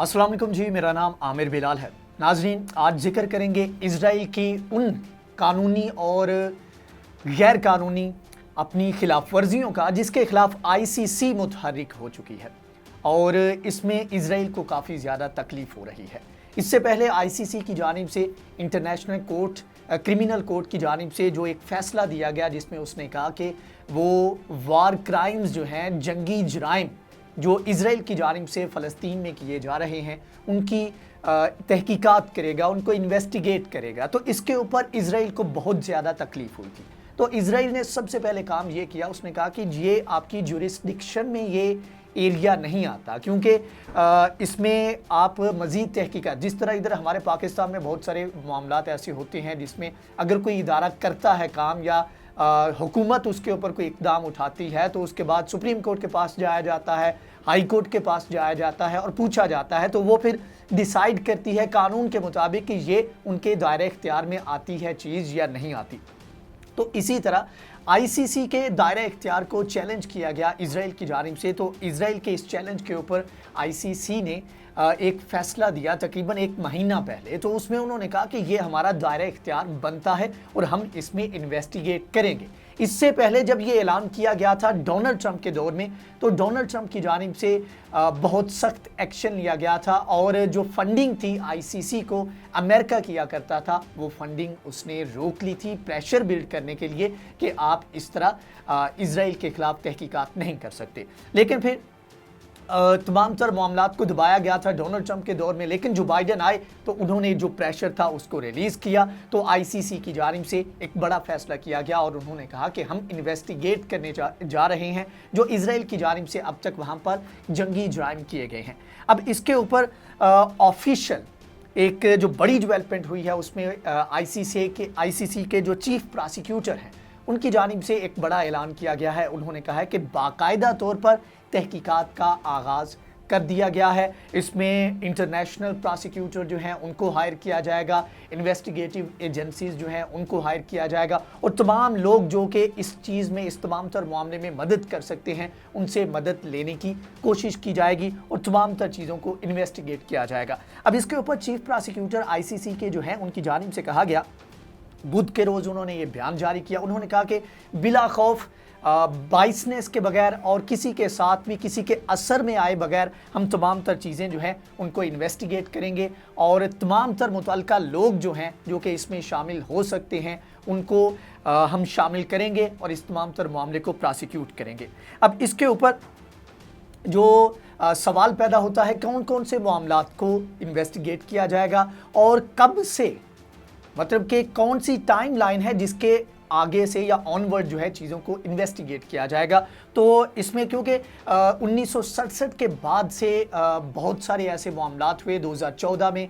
अस्सलाम वालेकुम जी, मेरा नाम आमिर बिलाल है। नाजरीन, आज जिक्र करेंगे इजराइल की उन कानूनी और गैर कानूनी अपनी खिलाफ वर्जियों का जिसके खिलाफ आईसीसी मुतहर्रिक हो चुकी है और इसमें इजराइल को काफ़ी ज़्यादा तकलीफ हो रही है। इससे पहले आईसीसी की जानिब से इंटरनेशनल कोर्ट क्रिमिनल कोर्ट की जानिब से जो एक फ़ैसला दिया गया जिसमें उसने कहा कि वो वार क्राइम्स जो हैं, जंगी जराइम जो इजराइल की जानिब से फ़लस्तीन में किए जा रहे हैं उनकी तहकीकात करेगा, उनको इन्वेस्टिगेट करेगा। तो इसके ऊपर इजराइल को बहुत ज़्यादा तकलीफ हुई थी। तो इजराइल ने सबसे पहले काम ये किया, उसने कहा कि ये आपकी जुरिस्डिक्शन में ये एरिया नहीं आता, क्योंकि इसमें आप मज़ीद तहकीकात, जिस तरह इधर हमारे पाकिस्तान में बहुत सारे मामलात ऐसे होते हैं जिसमें अगर कोई इदारा करता है काम या हुकूमत उसके ऊपर कोई इक़दाम उठाती है तो उसके बाद सुप्रीम कोर्ट के पास जाया जाता है, हाई कोर्ट के पास जाया जाता है और पूछा जाता है, तो वो फिर डिसाइड करती है कानून के मुताबिक कि ये उनके दायरे इख्तियार में आती है चीज़ या नहीं आती। तो इसी तरह आईसीसी के दायरे इख्तियार को चैलेंज किया गया इजराइल की जानिब से। तो इजराइल के इस चैलेंज के ऊपर आईसीसी ने एक फ़ैसला दिया तकरीबन एक महीना पहले। तो उसमें उन्होंने कहा कि ये हमारा दायरा इख्तियार बनता है और हम इसमें इन्वेस्टिगेट करेंगे। इससे पहले जब ये ऐलान किया गया था डोनाल्ड ट्रंप के दौर में, तो डोनाल्ड ट्रंप की जानिब से बहुत सख्त एक्शन लिया गया था और जो फंडिंग थी आईसीसी को अमेरिका किया करता था वो फंडिंग उसने रोक ली थी, प्रेशर बिल्ड करने के लिए कि आप इस तरह इजराइल के खिलाफ तहकीकात नहीं कर सकते। लेकिन फिर तमाम तर मामलात को दबाया गया था डोनाल्ड ट्रंप के दौर में, लेकिन जो बाइडन आए तो उन्होंने जो प्रेशर था उसको रिलीज़ किया। तो आईसीसी की जानिब से एक बड़ा फैसला किया गया और उन्होंने कहा कि हम इन्वेस्टिगेट करने जा रहे हैं जो इजराइल की जानिब से अब तक वहाँ पर जंगी जराइम किए गए हैं। अब इसके ऊपर ऑफिशियल एक जो बड़ी डेवलपमेंट हुई है उसमें आईसीसी के जो चीफ प्रोसिक्यूटर हैं उनकी जानिब से एक बड़ा ऐलान किया गया है। उन्होंने कहा है कि बाकायदा तौर पर तहकीकात का आगाज़ कर दिया गया है। इसमें इंटरनेशनल प्रोसिक्यूटर जो हैं उनको हायर किया जाएगा, इन्वेस्टिगेटिव एजेंसीज़ जो हैं उनको हायर किया जाएगा और तमाम लोग जो कि इस चीज़ में इस तमाम तर मामले में मदद कर सकते हैं उनसे मदद लेने की कोशिश की जाएगी और तमाम तर चीज़ों को इन्वेस्टिगेट किया जाएगा। अब इसके ऊपर चीफ प्रोसिक्यूटर आईसीसी के जो हैं उनकी जानिब से कहा गया, बुध के रोज़ उन्होंने ये बयान जारी किया। उन्होंने कहा कि बिला खौफ बाइसनेस के बगैर और किसी के साथ भी किसी के असर में आए बगैर हम तमाम तर चीज़ें जो हैं उनको इन्वेस्टिगेट करेंगे और तमाम तर मुतल्लिका लोग जो हैं जो कि इसमें शामिल हो सकते हैं उनको हम शामिल करेंगे और इस तमाम तर मामले को प्रोसिक्यूट करेंगे। अब इसके ऊपर जो सवाल पैदा होता है कौन कौन से मामलात को इन्वेस्टिगेट किया जाएगा और कब से, मतलब कि कौन सी टाइम लाइन है जिसके आगे से या ऑनवर्ड जो है चीज़ों को इन्वेस्टिगेट किया जाएगा। तो इसमें क्योंकि 1967 के बाद से बहुत सारे ऐसे मामलात हुए 2014 में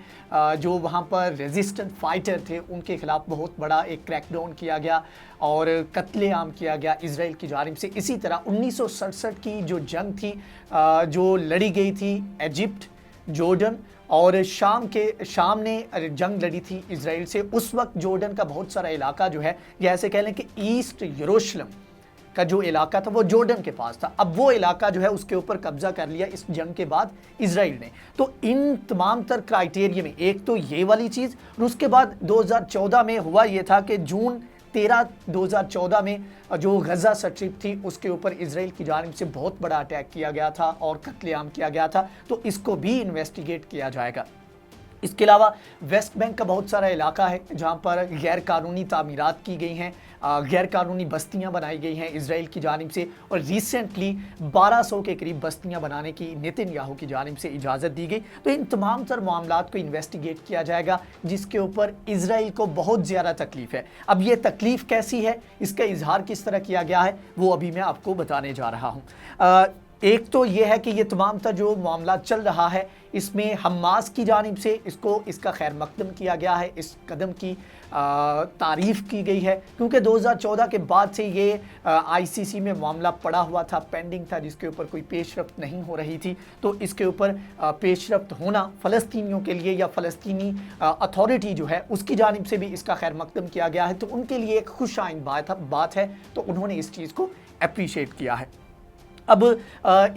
जो वहाँ पर रेजिस्टेंट फाइटर थे उनके खिलाफ बहुत बड़ा एक क्रैकडाउन किया गया और कत्लेआम किया गया इजराइल की जानिब से। इसी तरह 1967 की जो जंग थी जो लड़ी गई थी इजिप्ट, जॉर्डन और शाम ने जंग लड़ी थी इजराइल से। उस वक्त जॉर्डन का बहुत सारा इलाका जो है या ऐसे कह लें कि ईस्ट यरूशलेम का जो इलाका था वो जॉर्डन के पास था। अब वो इलाका जो है उसके ऊपर कब्जा कर लिया इस जंग के बाद इजराइल ने। तो इन तमाम तर क्राइटेरिया में एक तो ये वाली चीज़ और उसके बाद 2014 में हुआ ये था कि जून 13 2014 में जो गज़ा स्ट्रिप थी उसके ऊपर इजराइल की जानिब से बहुत बड़ा अटैक किया गया था और कत्लेआम किया गया था। तो इसको भी इन्वेस्टिगेट किया जाएगा। इसके अलावा वेस्ट बैंक का बहुत सारा इलाका है जहाँ पर गैर कानूनी तामीरात की गई हैं, गैर कानूनी बस्तियाँ बनाई गई हैं इजराइल की जानिब से और रिसेंटली 1200 के करीब बस्तियाँ बनाने की नेतन्याहू की जानिब से इजाज़त दी गई। तो इन तमाम तर मामलात को इन्वेस्टिगेट किया जाएगा जिसके ऊपर इजराइल को बहुत ज़्यादा तकलीफ़ है। अब ये तकलीफ़ कैसी है, इसका इजहार किस तरह किया गया है वो अभी मैं आपको बताने जा रहा हूँ। एक तो ये है कि ये तमाम तर जो मामला चल रहा है इसमें हमास की जानिब से इसका खैर मकदम किया गया है, इस कदम की तारीफ़ की गई है क्योंकि 2014 के बाद से ये आईसीसी में मामला पड़ा हुआ था, पेंडिंग था, जिसके ऊपर कोई पेशरफ्त नहीं हो रही थी। तो इसके ऊपर पेशरफ्त होना फ़लस्तीनियों के लिए या फ़लस्तीनी अथॉरिटी जो है उसकी जानिब से भी इसका खैर मकदम किया गया है। तो उनके लिए एक खुश आइंद बात है, तो उन्होंने इस चीज़ को अप्रीशिएट किया है। अब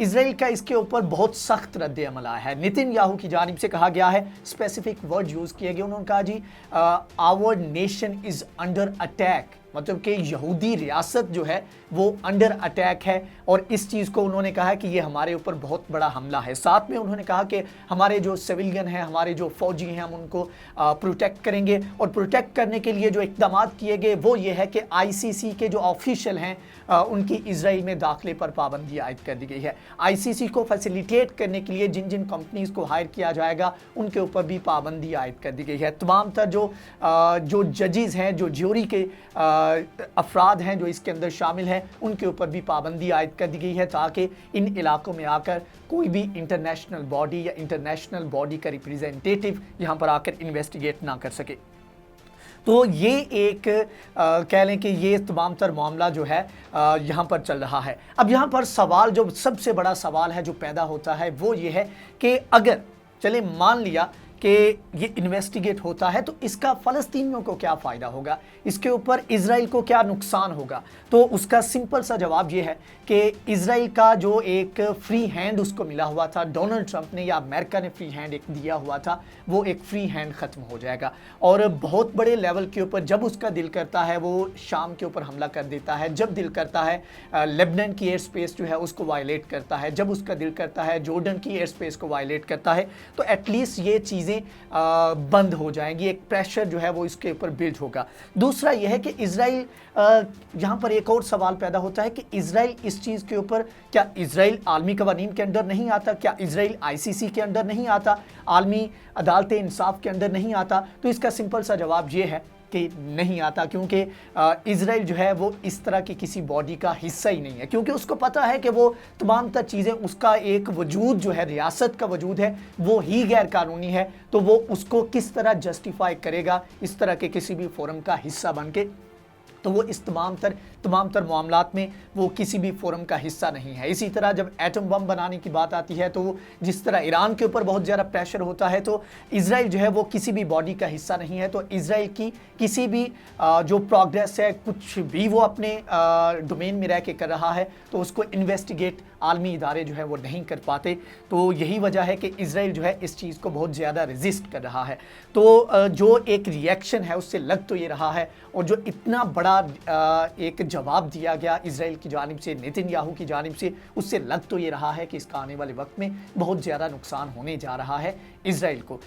इजराइल का इसके ऊपर बहुत सख्त रद्द अमल आया है। नेतन्याहू की जानिब से कहा गया है, स्पेसिफिक वर्ड यूज़ किए गए, उन्होंने कहा जी our nation is under attack, मतलब कि यहूदी रियासत जो है वो अंडर अटैक है। और इस चीज़ को उन्होंने कहा कि ये हमारे ऊपर बहुत बड़ा हमला है। साथ में उन्होंने कहा कि हमारे जो सिविलियन हैं, हमारे जो फौजी हैं, हम उनको प्रोटेक्ट करेंगे। और प्रोटेक्ट करने के लिए जो इक़दाम किए गए वो ये है कि ICC के जो ऑफिशियल हैं उनकी इजराइल में दाखिले पर पाबंदी आयद कर दी गई है। ICC को फैसिलिटेट करने के लिए जिन जिन कंपनीज़ को हायर किया जाएगा उनके ऊपर भी पाबंदी आयद कर दी गई है। तमाम तर जो जजेस हैं, जो ज्यूरी के अफराद हैं जो इसके अंदर शामिल हैं, उनके ऊपर भी पाबंदी आयद कर दी गई है ताकि इन इलाकों में आकर कोई भी इंटरनेशनल बॉडी या इंटरनेशनल बॉडी का रिप्रेजेंटेटिव यहाँ पर आकर इन्वेस्टिगेट ना कर सके। तो ये एक कह लें कि ये तमाम तर मामला जो है यहाँ पर चल रहा है। अब यहाँ पर सवाल, जो सबसे बड़ा सवाल है जो पैदा होता है वो ये है कि अगर चले मान लिया कि ये इन्वेस्टिगेट होता है तो इसका फ़लस्तीनियों को क्या फ़ायदा होगा, इसके ऊपर इजराइल को क्या नुकसान होगा। तो उसका सिंपल सा जवाब ये है कि इजराइल का जो एक फ्री हैंड उसको मिला हुआ था, डोनाल्ड ट्रंप ने या अमेरिका ने फ्री हैंड एक दिया हुआ था, वो एक फ्री हैंड ख़त्म हो जाएगा। और बहुत बड़े लेवल के ऊपर जब उसका दिल करता है वो शाम के ऊपर हमला कर देता है, जब दिल करता है लेबनान की एयर स्पेस जो है उसको वायलेट करता है, जब उसका दिल करता है जॉर्डन की एयर स्पेस को वायलेट करता है, तो एटलीस्ट ये चीज़ें बंद हो जाएंगी, एक प्रेशर जो है वो इसके ऊपर बिल्ड होगा। दूसरा यह है कि इजराइल, यहाँ पर एक और सवाल पैदा होता है कि इजराइल इस चीज़ के ऊपर, क्या इजराइल आलमी कवानीन के अंदर नहीं आता, क्या इजराइल ICC के अंदर नहीं आता, आलमी अदालत इंसाफ के अंदर नहीं आता। तो इसका सिंपल सा जवाब ये है कि नहीं आता, क्योंकि इजराइल जो है वो इस तरह की किसी बॉडी का हिस्सा ही नहीं है, क्योंकि उसको पता है कि वो तमाम तर चीज़ें, उसका एक वजूद जो है, रियासत का वजूद है, वो ही गैर कानूनी है। तो वो उसको किस तरह जस्टिफाई करेगा इस तरह के किसी भी फोरम का हिस्सा बन के। तो वो इस तमाम तर मामलात में वो किसी भी फोरम का हिस्सा नहीं है। इसी तरह जब एटम बम बनाने की बात आती है तो जिस तरह ईरान के ऊपर बहुत ज़्यादा प्रेशर होता है, तो इजराइल जो है वो किसी भी बॉडी का हिस्सा नहीं है। तो इजराइल की किसी भी जो प्रोग्रेस है, कुछ भी वो अपने डोमेन में रह के कर रहा है, तो उसको इन्वेस्टिगेट आलमी इदारे जो है वो नहीं कर पाते। तो यही वजह है कि इजराइल जो है इस चीज़ को बहुत ज़्यादा रेजिस्ट कर रहा है। तो जो एक रिएक्शन है उससे लग तो ये रहा है, और जो इतना बड़ा एक जवाब दिया गया इजराइल की जानिब से, नेतन्याहू की जानिब से, उससे लग तो ये रहा है कि इसका आने वाले वक्त में बहुत ज़्यादा नुकसान होने जा रहा है इजराइल को।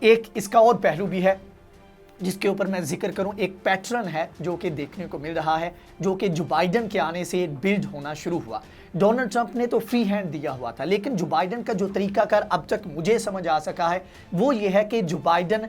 एक इसका और पहलू भी है जिसके ऊपर मैं जिक्र करूं, एक पैटर्न है जो कि देखने को मिल रहा है, जो कि जो बाइडन के आने से बिल्ड होना शुरू हुआ। डोनाल्ड ट्रंप ने तो फ्री हैंड दिया हुआ था, लेकिन जो बाइडन का जो तरीकाकार अब तक मुझे समझ आ सका है वो ये है कि जो बाइडन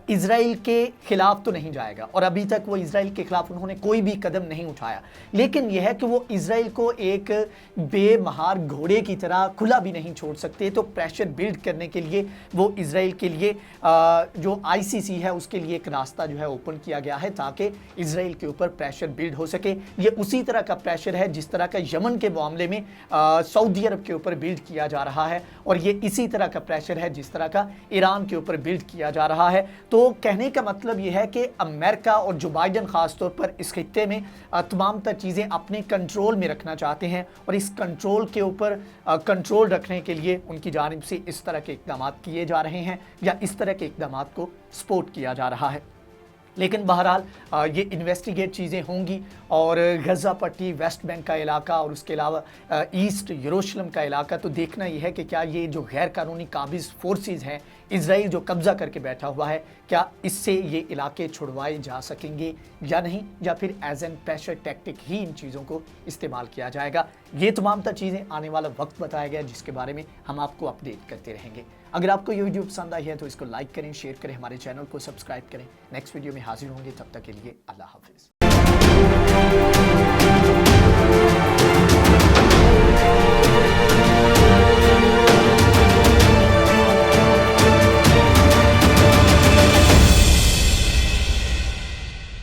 इजराइल के खिलाफ तो नहीं जाएगा, और अभी तक वो इजराइल के खिलाफ उन्होंने कोई भी कदम नहीं उठाया, लेकिन यह है कि वो इजराइल को एक बेमहार घोड़े की तरह खुला भी नहीं छोड़ सकते। तो प्रेशर बिल्ड करने के लिए वो इजराइल के लिए जो ICC है उसके लिए एक रास्ता जो है ओपन किया गया है ताकि इजराइल के ऊपर प्रेशर बिल्ड हो सके। ये उसी तरह का प्रेशर है जिस तरह का यमन के मामले में सऊदी अरब के ऊपर बिल्ड किया जा रहा है, और ये इसी तरह का प्रेशर है जिस तरह का ईरान के ऊपर बिल्ड किया जा रहा है। तो कहने का मतलब ये है कि अमेरिका और जो बाइडन खास तौर पर इस खित्ते में तमाम तर चीज़ें अपने कंट्रोल में रखना चाहते हैं, और इस कंट्रोल के ऊपर कंट्रोल रखने के लिए उनकी जानिब से इस तरह के इक़दाम किए जा रहे हैं या इस तरह के इक़दाम को सपोर्ट किया जा रहा है। लेकिन बहरहाल ये इन्वेस्टिगेट चीज़ें होंगी, और गज़ा पट्टी, वेस्ट बैंक का इलाका और उसके अलावा ईस्ट यरूशलेम का इलाका, तो देखना ये है कि क्या ये जो गैर कानूनी काबिज़ फोर्सेस हैं, इजराइल जो कब्ज़ा करके बैठा हुआ है, क्या इससे ये इलाके छुड़वाए जा सकेंगे या नहीं, या फिर एज एन प्रेशर टैक्टिक ही इन चीज़ों को इस्तेमाल किया जाएगा। ये तमाम तर चीज़ें आने वाला वक्त बताया गया जिसके बारे में हम आपको अपडेट करते रहेंगे। अगर आपको ये वीडियो पसंद आई है तो इसको लाइक करें, शेयर करें, हमारे चैनल को सब्सक्राइब करें। नेक्स्ट वीडियो में हाजिर होंगे, तब तक के लिए अल्लाह हाफिज़।